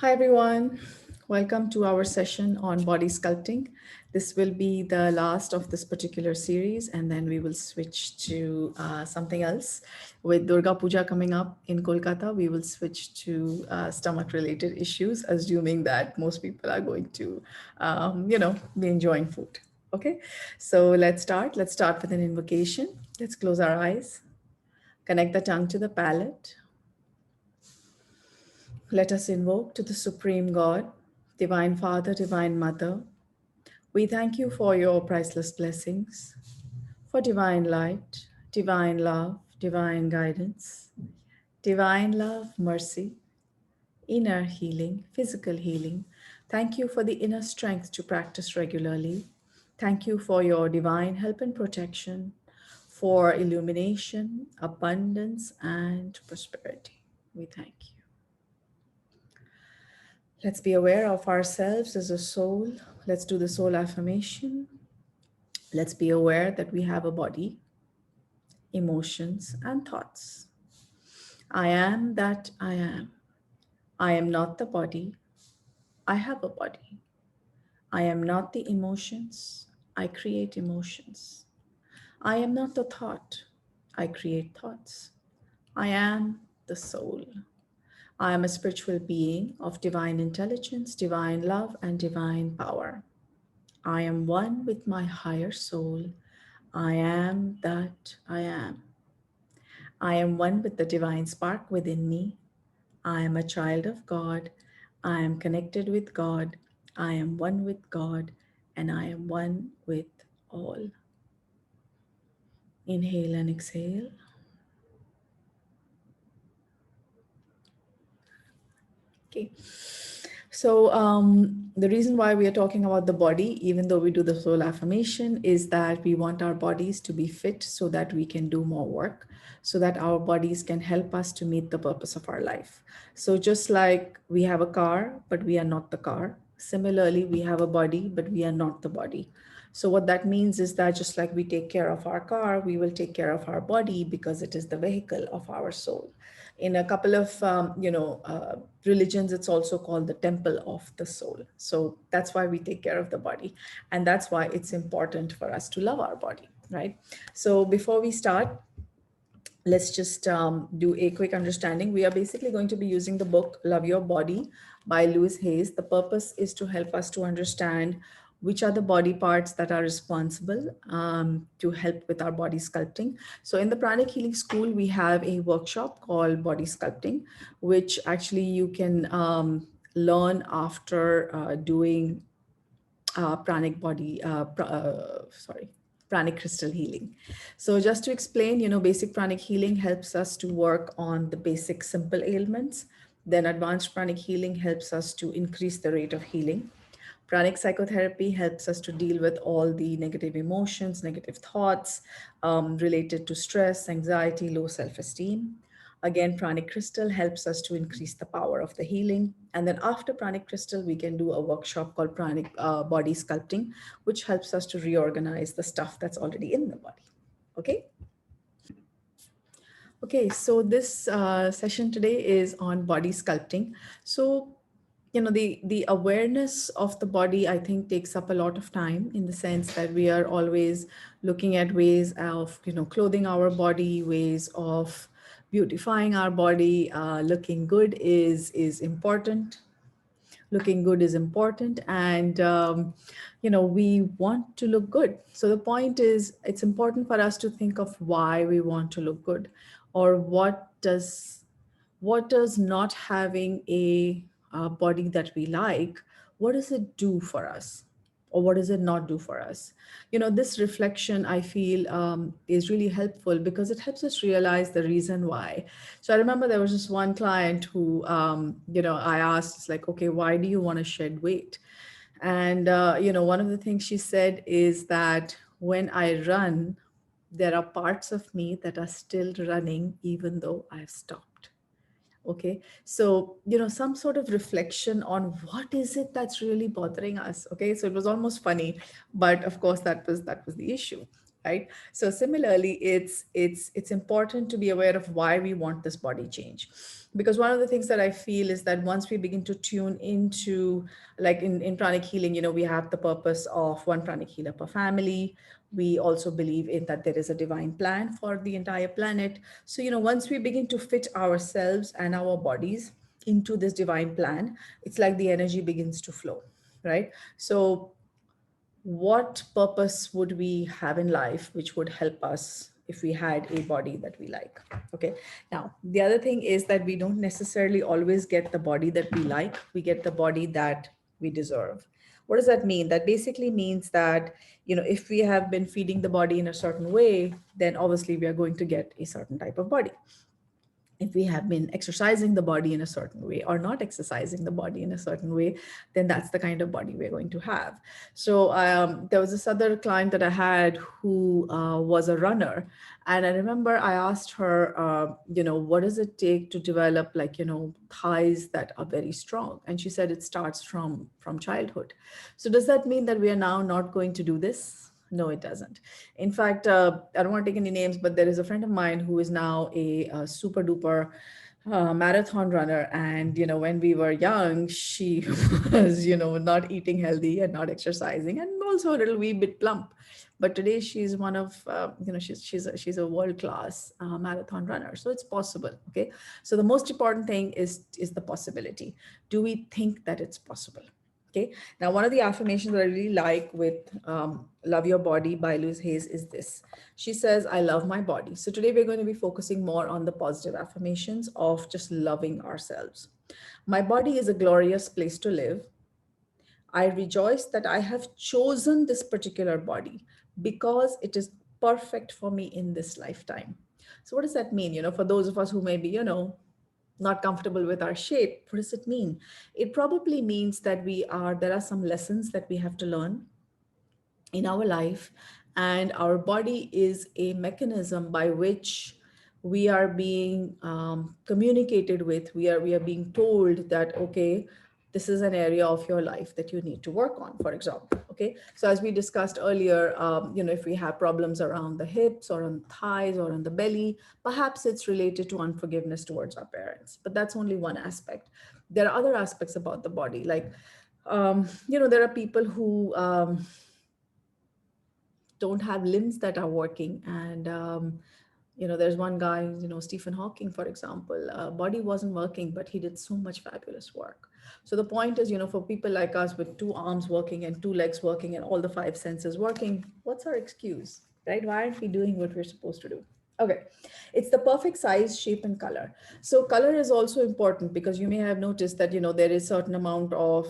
Hi everyone, welcome to our session on body sculpting. This will be the last of this particular series and then we will switch to something else. With Durga Puja coming up in Kolkata, we will switch to stomach related issues, assuming that most people are going to, be enjoying food. Okay, so let's start. Let's start with an invocation. Let's close our eyes, connect the tongue to the palate. Let us invoke to the Supreme God, Divine Father, Divine Mother. We thank you for your priceless blessings, for divine light, divine love, divine guidance, divine love, mercy, inner healing, physical healing. Thank you for the inner strength to practice regularly. Thank you for your divine help and protection, for illumination, abundance, and prosperity. We thank you. Let's be aware of ourselves as a soul. Let's do the soul affirmation. Let's be aware that we have a body, emotions, and thoughts. I am that I am. I am not the body. I have a body. I am not the emotions. I create emotions. I am not the thought. I create thoughts. I am the soul. I am a spiritual being of divine intelligence, divine love, and divine power. I am one with my higher soul. I am that I am. I am one with the divine spark within me. I am a child of God. I am connected with God. I am one with God, and I am one with all. Inhale and exhale. Okay. So the reason why we are talking about the body, even though we do the soul affirmation, is that we want our bodies to be fit so that we can do more work, so that our bodies can help us to meet the purpose of our life. So just like we have a car, but we are not the car. Similarly, we have a body, but we are not the body. So what that means is that just like we take care of our car, we will take care of our body because it is the vehicle of our soul. In a couple of religions, it's also called the temple of the soul. So that's why we take care of the body, and that's why it's important for us to love our body, right? So before we start, let's just do a quick understanding. We are basically going to be using the book Love Your Body by Louise Hayes. The purpose is to help us to understand which are the body parts that are responsible to help with our body sculpting. So in the Pranic Healing School, we have a workshop called Body Sculpting, which actually you can learn after doing pranic body, pranic crystal healing. So just to explain, basic pranic healing helps us to work on the basic simple ailments. Then advanced pranic healing helps us to increase the rate of healing. Pranic psychotherapy helps us to deal with all the negative emotions, negative thoughts related to stress, anxiety, low self-esteem. Again, pranic crystal helps us to increase the power of the healing. And then after pranic crystal, we can do a workshop called pranic body sculpting, which helps us to reorganize the stuff that's already in the body. Okay. Okay, so this session today is on body sculpting. So, the awareness of the body, I think, takes up a lot of time, in the sense that we are always looking at ways of, clothing our body, ways of beautifying our body. Looking good is important. Looking good is important, and we want to look good. So the point is, it's important for us to think of why we want to look good, or what does not having a body that we like, what does it do for us, or what does it not do for us? This reflection, I feel, is really helpful because it helps us realize the reason why. So I remember there was this one client who, I asked, it's like, okay, why do you want to shed weight? And one of the things she said is that when I run, there are parts of me that are still running even though I've stopped. Okay, so some sort of reflection on what is it that's really bothering us. Okay, so it was almost funny, but of course that was the issue. right? So similarly, it's important to be aware of why we want this body change, because one of the things that I feel is that once we begin to tune into, like in pranic healing, we have the purpose of one pranic healer per family. We also believe in that there is a divine plan for the entire planet. So once we begin to fit ourselves and our bodies into this divine plan, it's like the energy begins to flow, right? So what purpose would we have in life which would help us if we had a body that we like? Okay, now the other thing is that we don't necessarily always get the body that we like, we get the body that we deserve. What does that mean? That basically means that if we have been feeding the body in a certain way, then obviously we are going to get a certain type of body. If we have been exercising the body in a certain way or not exercising the body in a certain way, then that's the kind of body we're going to have. So there was this other client that I had who was a runner. And I remember I asked her, what does it take to develop, like, thighs that are very strong? And she said it starts from childhood. So does that mean that we are now not going to do this? No, it doesn't. In fact, I don't want to take any names, but there is a friend of mine who is now a super duper marathon runner. And, when we were young, she was, not eating healthy and not exercising and also a little wee bit plump. But today she's one of, she's a world-class marathon runner. So it's possible. Okay. So the most important thing is the possibility. Do we think that it's possible? Okay. Now, one of the affirmations that I really like with Love Your Body by Louise Hayes is this. She says, I love my body. So today we're going to be focusing more on the positive affirmations of just loving ourselves. My body is a glorious place to live. I rejoice that I have chosen this particular body because it is perfect for me in this lifetime. So what does that mean? For those of us who may be, not comfortable with our shape, what does it mean? It probably means that there are some lessons that we have to learn in our life, and our body is a mechanism by which we are being communicated with. We are being told that, okay, this is an area of your life that you need to work on, for example. Okay, so as we discussed earlier, if we have problems around the hips or on thighs or on the belly, perhaps it's related to unforgiveness towards our parents, but that's only one aspect. There are other aspects about the body, like there are people who don't have limbs that are working. And there's one guy, Stephen Hawking, for example, body wasn't working, but he did so much fabulous work. So the point is, for people like us with two arms working and two legs working and all the five senses working, what's our excuse, right? Why aren't we doing what we're supposed to do? Okay, it's the perfect size, shape, and color. So color is also important, because you may have noticed that there is certain amount of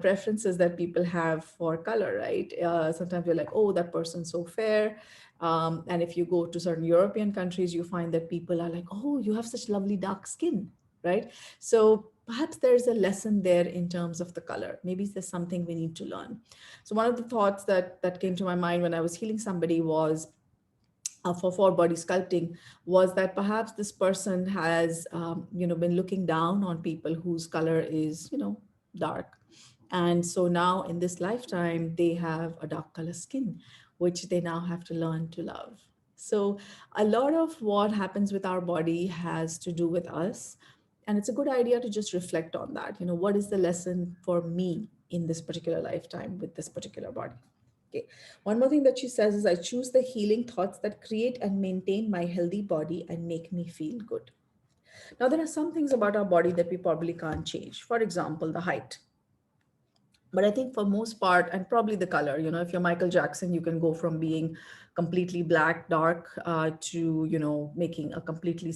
preferences that people have for color, right? Sometimes you're like, oh, that person's so fair. And if you go to certain European countries, you find that people are like, oh, you have such lovely dark skin, right? So perhaps there's a lesson there in terms of the color. Maybe there's something we need to learn. So one of the thoughts that came to my mind when I was healing somebody was, for body sculpting, was that perhaps this person has been looking down on people whose color is dark. And so now in this lifetime they have a dark color skin, which they now have to learn to love. So a lot of what happens with our body has to do with us, and it's a good idea to just reflect on that. What is the lesson for me in this particular lifetime with this particular body? Okay. One more thing that she says is, I choose the healing thoughts that create and maintain my healthy body and make me feel good. Now, there are some things about our body that we probably can't change. For example, the height. But I think for most part, and probably the color, if you're Michael Jackson, you can go from being completely black, dark, to, making a completely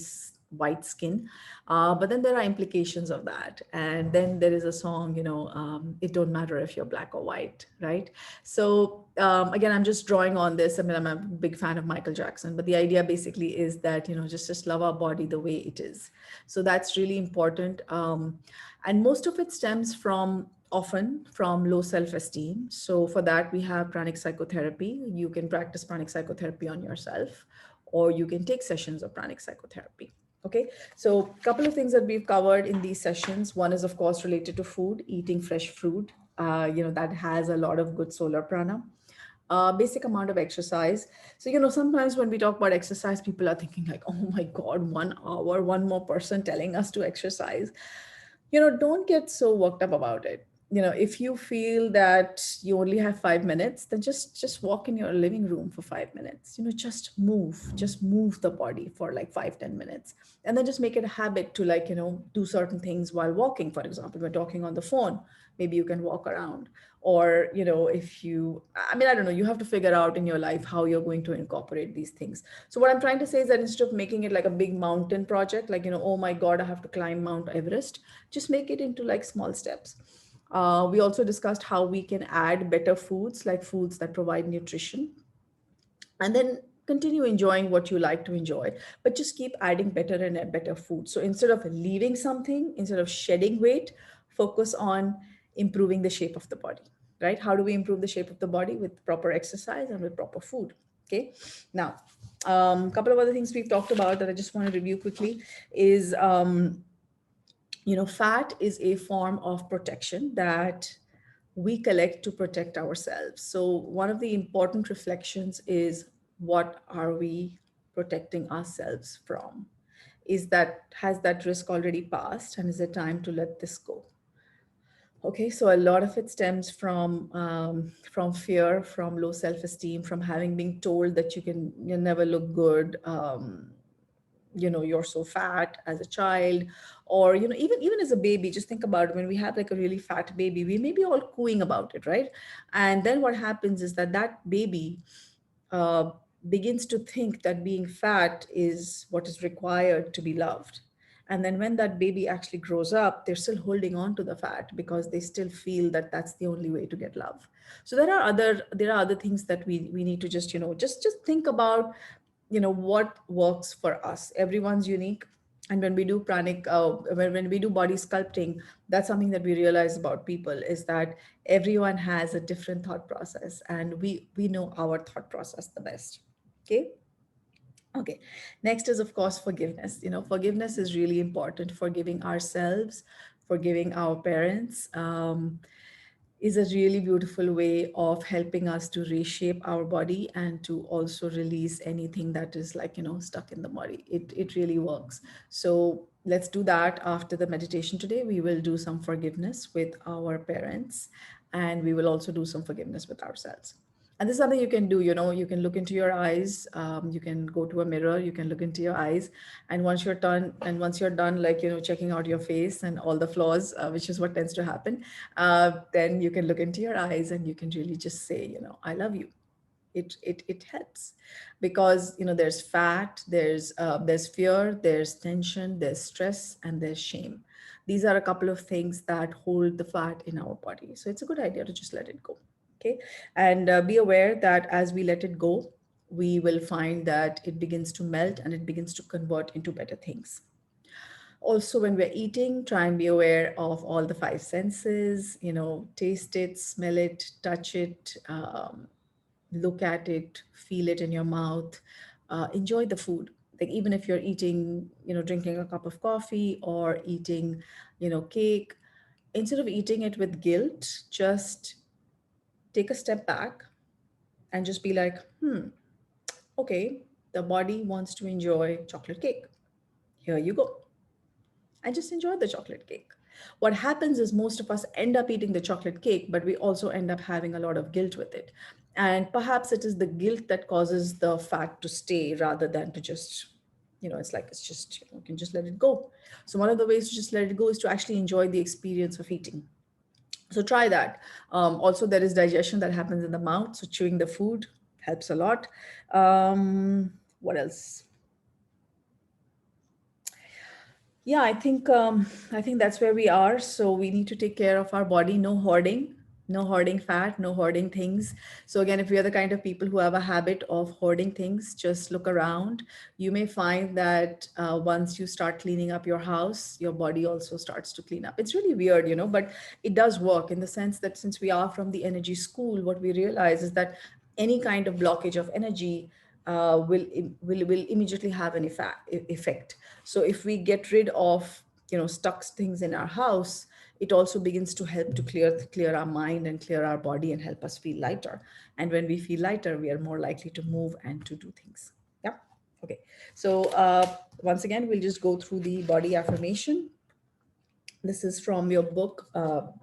white skin. But then there are implications of that. And then there is a song, it don't matter if you're black or white, right? So again, I'm just drawing on this. I mean, I'm a big fan of Michael Jackson, but the idea basically is that, just love our body the way it is. So that's really important. And most of it stems often from low self-esteem. So for that, we have pranic psychotherapy. You can practice pranic psychotherapy on yourself, or you can take sessions of pranic psychotherapy. Okay, so a couple of things that we've covered in these sessions. One is, of course, related to food, eating fresh fruit, that has a lot of good solar prana. basic amount of exercise. So, sometimes when we talk about exercise, people are thinking like, oh my God, 1 hour, one more person telling us to exercise. Don't get so worked up about it. If you feel that you only have 5 minutes, then just walk in your living room for 5 minutes. Just move the body for like 5-10 minutes, and then just make it a habit to, like, do certain things while walking. For example, we're talking on the phone, maybe you can walk around. Or, if you, I mean, I don't know, you have to figure out in your life how you're going to incorporate these things. So what I'm trying to say is that instead of making it like a big mountain project, like, oh my God, I have to climb Mount Everest, just make it into like small steps. We also discussed how we can add better foods, like foods that provide nutrition, and then continue enjoying what you like to enjoy, but just keep adding better and better food. So instead of leaving something, instead of shedding weight, focus on improving the shape of the body. Right? How do we improve the shape of the body? With proper exercise and with proper food. Okay. Now, a couple of other things we've talked about that I just want to review quickly is, fat is a form of protection that we collect to protect ourselves. So one of the important reflections is, what are we protecting ourselves from? Has that risk already passed, and is it time to let this go? Okay, so a lot of it stems from fear, from low self-esteem, from having been told that you never look good, you're so fat as a child, or even as a baby. Just think about it, when we have like a really fat baby, we may be all cooing about it, right? And then what happens is that baby uh, begins to think that being fat is what is required to be loved. And then when that baby actually grows up, they're still holding on to the fat because they still feel that that's the only way to get love. So there are other things that we need to just think about, what works for us. Everyone's unique. And when we do pranic, when we do body sculpting, that's something that we realize about people, is that everyone has a different thought process, and we know our thought process the best. Okay. Okay. Next is, of course, forgiveness. Forgiveness is really important. Forgiving ourselves, forgiving our parents, is a really beautiful way of helping us to reshape our body and to also release anything that is, like, stuck in the body. It really works. So let's do that after the meditation today. We will do some forgiveness with our parents, and we will also do some forgiveness with ourselves. And this is something you can do. You can look into your eyes. You can go to a mirror, you can look into your eyes, and once you're done, like, checking out your face and all the flaws, which is what tends to happen, then you can look into your eyes and you can really just say, I love you. It helps, because there's fat, there's fear, there's tension, there's stress, and there's shame. These are a couple of things that hold the fat in our body, so it's a good idea to just let it go. Okay. And be aware that as we let it go, we will find that it begins to melt and it begins to convert into better things. Also, when we're eating, try and be aware of all the five senses. Taste it, smell it, touch it, look at it, feel it in your mouth, enjoy the food. Like, even if you're eating, drinking a cup of coffee or eating, cake, instead of eating it with guilt, just take a step back and just be like, okay, the body wants to enjoy chocolate cake. Here you go. And just enjoy the chocolate cake. What happens is most of us end up eating the chocolate cake, but we also end up having a lot of guilt with it. And perhaps it is the guilt that causes the fat to stay rather than to just, it's just, you can just let it go. So one of the ways to just let it go is to actually enjoy the experience of eating. So try that. Also, there is digestion that happens in the mouth. So chewing the food helps a lot. What else? Yeah, I think that's where we are. So we need to take care of our body. No hoarding, no hoarding fat, no hoarding things. So again, if we are the kind of people who have a habit of hoarding things, just look around. You may find that once you start cleaning up your house, your body also starts to clean up. It's really weird, but it does work, in the sense that since we are from the energy school, what we realize is that any kind of blockage of energy will immediately have an effect. So if we get rid of stuck things in our house, it also begins to help to clear our mind and clear our body and help us feel lighter. And when we feel lighter, we are more likely to move and to do things. Yeah. Okay. So once again, we'll just go through the body affirmation. This is from your book,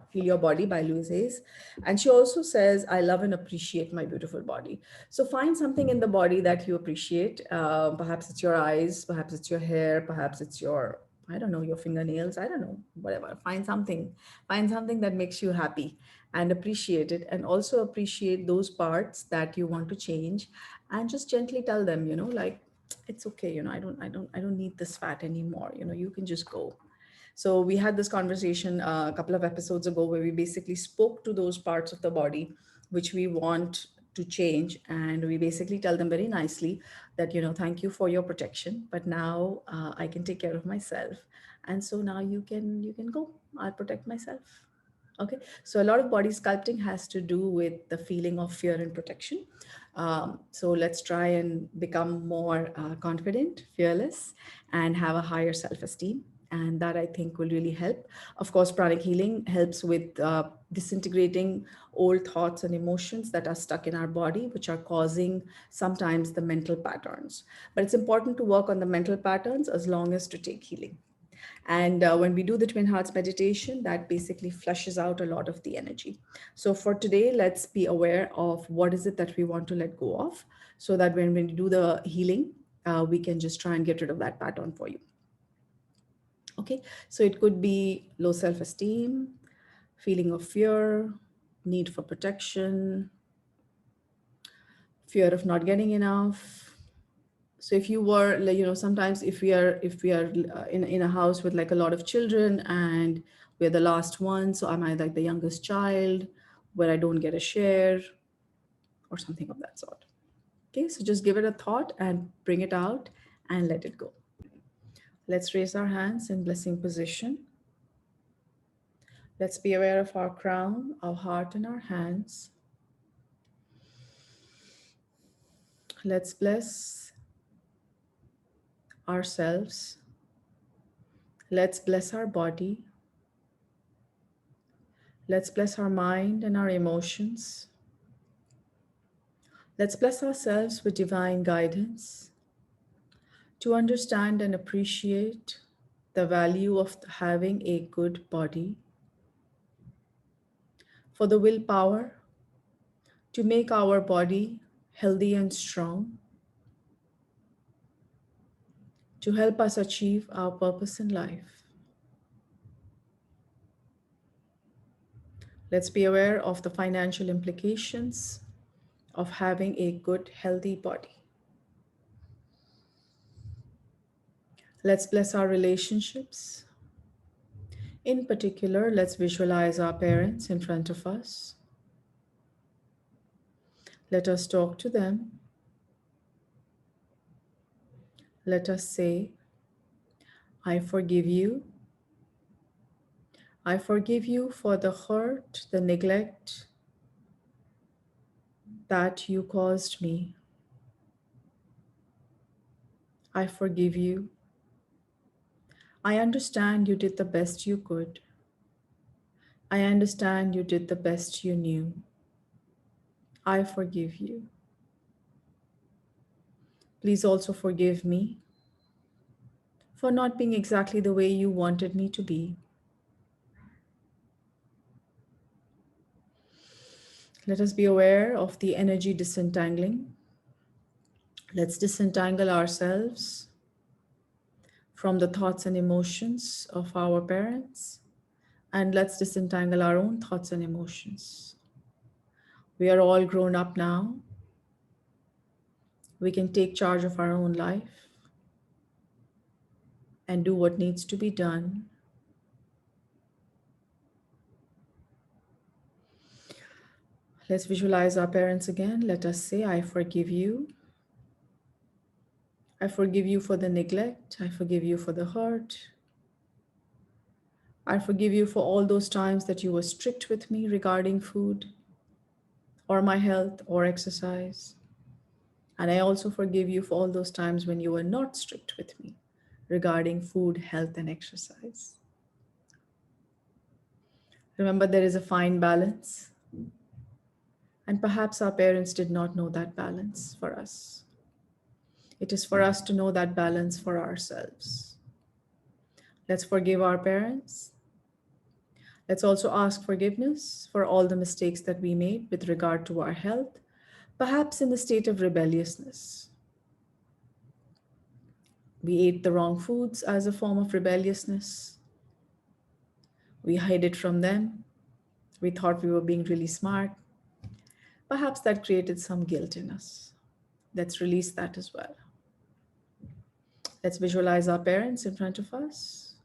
Heal Your Body by Louise Hayes. And she also says, I love and appreciate my beautiful body. So find something in the body that you appreciate. Perhaps it's your eyes, perhaps it's your hair, perhaps it's your, I don't know, your fingernails, I don't know, whatever. Find something that makes you happy and appreciate it. And also appreciate those parts that you want to change, and just gently tell them, like, it's okay, I don't need this fat anymore. You can just go. So we had this conversation a couple of episodes ago where we basically spoke to those parts of the body which we want to change, and we basically tell them very nicely that, thank you for your protection, but now I can take care of myself, and so now you can go. I'll protect myself. Okay, so a lot of body sculpting has to do with the feeling of fear and protection. So let's try and become more confident, fearless, and have a higher self esteem. And that, I think, will really help. Of course, pranic healing helps with disintegrating old thoughts and emotions that are stuck in our body, which are causing sometimes the mental patterns. But it's important to work on the mental patterns as long as to take healing. And when we do the Twin Hearts meditation, that basically flushes out a lot of the energy. So for today, let's be aware of what is it that we want to let go of, so that when we do the healing, we can just try and get rid of that pattern for you. Okay, so it could be low self-esteem, feeling of fear, need for protection, fear of not getting enough. So if you were, like, sometimes if we are in a house with like a lot of children, and we're the last one, so am I like the youngest child where I don't get a share or something of that sort. Okay, so just give it a thought and bring it out and let it go. Let's raise our hands in blessing position. Let's be aware of our crown, our heart, and our hands. Let's bless ourselves. Let's bless our body. Let's bless our mind and our emotions. Let's bless ourselves with divine guidance to understand and appreciate the value of having a good body, for the willpower to make our body healthy and strong, to help us achieve our purpose in life. Let's be aware of the financial implications of having a good, healthy body. Let's bless our relationships. In particular, let's visualize our parents in front of us. Let us talk to them. Let us say, I forgive you. I forgive you for the hurt, the neglect that you caused me. I forgive you. I understand you did the best you could. I understand you did the best you knew. I forgive you. Please also forgive me for not being exactly the way you wanted me to be. Let us be aware of the energy disentangling. Let's disentangle ourselves from the thoughts and emotions of our parents, and let's disentangle our own thoughts and emotions. We are all grown up now. We can take charge of our own life and do what needs to be done. Let's visualize our parents again. Let us say, I forgive you. I forgive you for the neglect. I forgive you for the hurt. I forgive you for all those times that you were strict with me regarding food or my health or exercise. And I also forgive you for all those times when you were not strict with me regarding food, health, and exercise. Remember, there is a fine balance, and perhaps our parents did not know that balance for us. It is for us to know that balance for ourselves. Let's forgive our parents. Let's also ask forgiveness for all the mistakes that we made with regard to our health, perhaps in the state of rebelliousness. We ate the wrong foods as a form of rebelliousness. We hid it from them. We thought we were being really smart. Perhaps that created some guilt in us. Let's release that as well. Let's visualize our parents in front of us.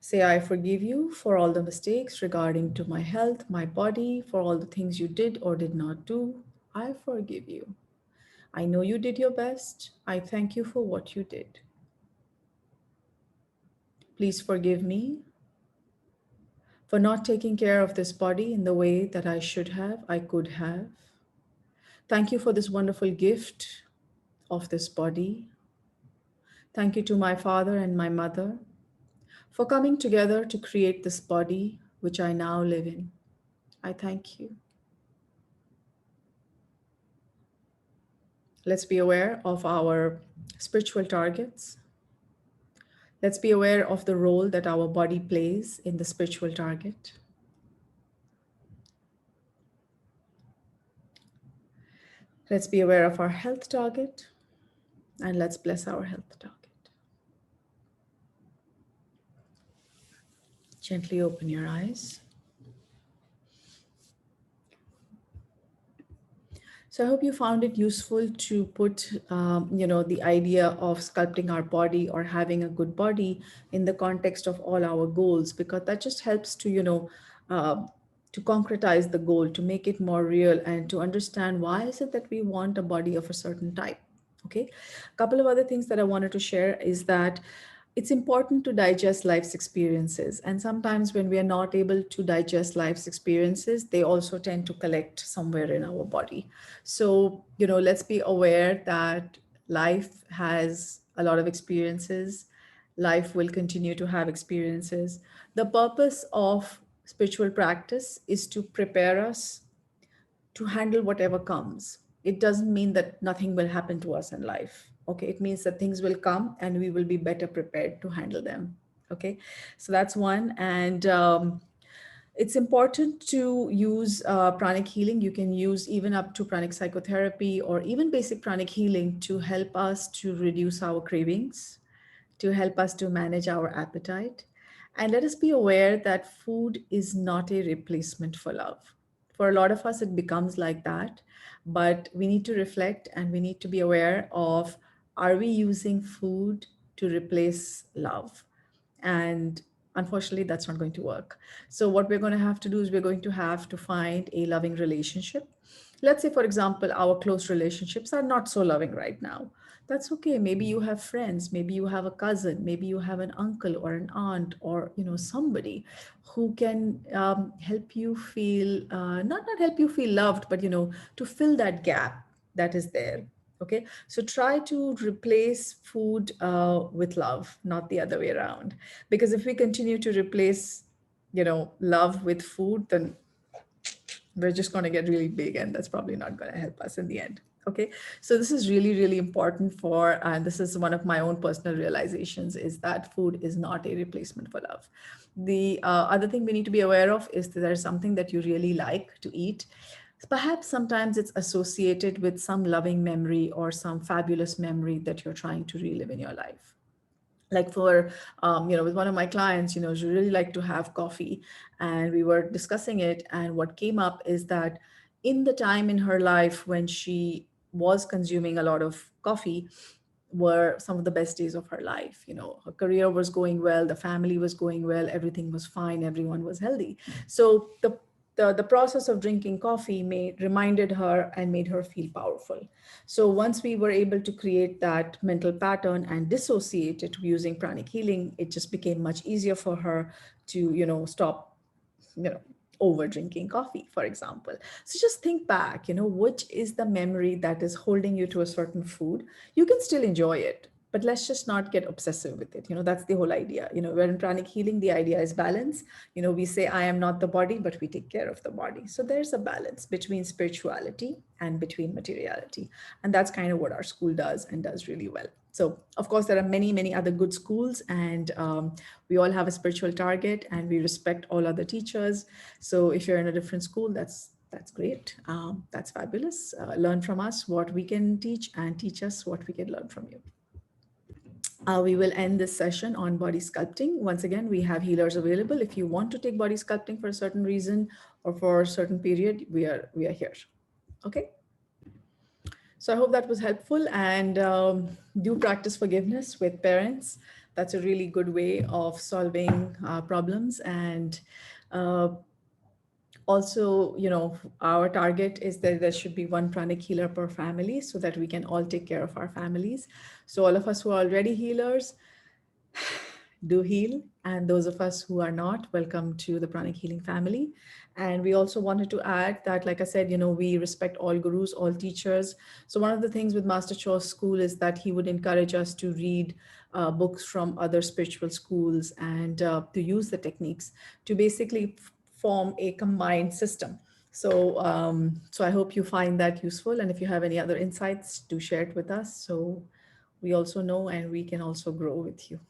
Say, I forgive you for all the mistakes regarding to my health, my body, for all the things you did or did not do. I forgive you. I know you did your best. I thank you for what you did. Please forgive me for not taking care of this body in the way that I should have, I could have. Thank you for this wonderful gift of this body. Thank you to my father and my mother for coming together to create this body which I now live in. I thank you. Let's be aware of our spiritual targets. Let's be aware of the role that our body plays in the spiritual target. Let's be aware of our health target, and let's bless our health target. Gently open your eyes. So I hope you found it useful to put, the idea of sculpting our body or having a good body in the context of all our goals, because that just helps to, to concretize the goal, to make it more real, and to understand why is it that we want a body of a certain type. Okay, a couple of other things that I wanted to share is that it's important to digest life's experiences. And sometimes when we are not able to digest life's experiences, they also tend to collect somewhere in our body. So, let's be aware that life has a lot of experiences. Life will continue to have experiences. The purpose of spiritual practice is to prepare us to handle whatever comes. It doesn't mean that nothing will happen to us in life. Okay, it means that things will come and we will be better prepared to handle them. Okay, so that's one. And it's important to use pranic healing. You can use even up to pranic psychotherapy or even basic pranic healing to help us to reduce our cravings, to help us to manage our appetite. And let us be aware that food is not a replacement for love. For a lot of us, it becomes like that, but we need to reflect and we need to be aware of, are we using food to replace love? And unfortunately, that's not going to work. So what we're going to have to do is we're going to have to find a loving relationship. Let's say, for example, our close relationships are not so loving right now. That's okay. Maybe you have friends, maybe you have a cousin, maybe you have an uncle or an aunt, or somebody who can help you feel not help you feel loved, but to fill that gap that is there. Okay, so try to replace food with love, not the other way around. Because if we continue to replace, love with food, then we're just going to get really big, and that's probably not going to help us in the end. Okay, so this is really, really important for, and this is one of my own personal realizations, is that food is not a replacement for love. The other thing we need to be aware of is that there's something that you really like to eat. Perhaps sometimes it's associated with some loving memory or some fabulous memory that you're trying to relive in your life. Like for with one of my clients, she really liked to have coffee, and we were discussing it, and what came up is that in the time in her life when she was consuming a lot of coffee were some of the best days of her life. Her career was going well, the family was going well, everything was fine, everyone was healthy. So the process of drinking coffee reminded her and made her feel powerful. So once we were able to create that mental pattern and dissociate it using pranic healing, it just became much easier for her to stop you know over drinking coffee, for example. So just think back, which is the memory that is holding you to a certain food. You can still enjoy it, but let's just not get obsessive with it. That's the whole idea. We're in pranic healing, the idea is balance. We say I am not the body, but we take care of the body. So there's a balance between spirituality and between materiality, and that's kind of what our school does and does really well. So of course there are many many other good schools, and we all have a spiritual target, and we respect all other teachers. So if you're in a different school, that's great. That's fabulous. Learn from us what we can teach, and teach us what we can learn from you. We will end this session on body sculpting. Once again, we have healers available. If you want to take body sculpting for a certain reason or for a certain period, we are here. Okay. So I hope that was helpful, and do practice forgiveness with parents. That's a really good way of solving problems. And uh, also, our target is that there should be one pranic healer per family so that we can all take care of our families. So all of us who are already healers, do heal. And those of us who are not, welcome to the Pranic Healing family. And we also wanted to add that, like I said, we respect all gurus, all teachers. So one of the things with Master Cho's school is that he would encourage us to read books from other spiritual schools, and to use the techniques to basically form a combined system. So I hope you find that useful. And if you have any other insights, do share it with us, so we also know and we can also grow with you.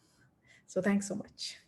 So thanks so much.